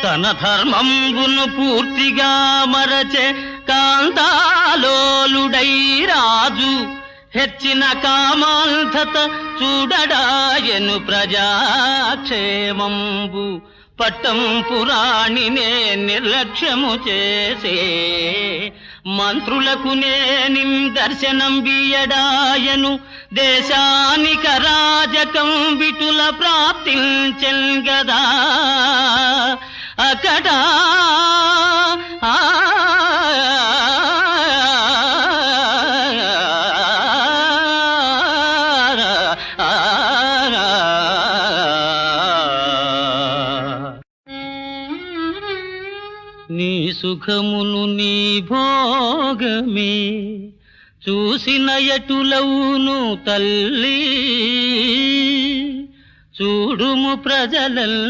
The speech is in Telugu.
తన ధర్మంబును పూర్తిగా మరచే కాంతాలోలుడై రాజు హెచ్చిన కామాంధత చూడడాయను ప్రజాక్షేమంబు పట్టం పురాణినే నిర్లక్ష్యము చేసే మంత్రులకు నేనిం దర్శనం బియడాయను దేశానిక రాజకం విటుల ప్రాప్తించెన్ గదా అకటా నీ సుఖమును నీ భోగమే చూసిన ఎటులవును తల్లి చూడుము ప్రజలల్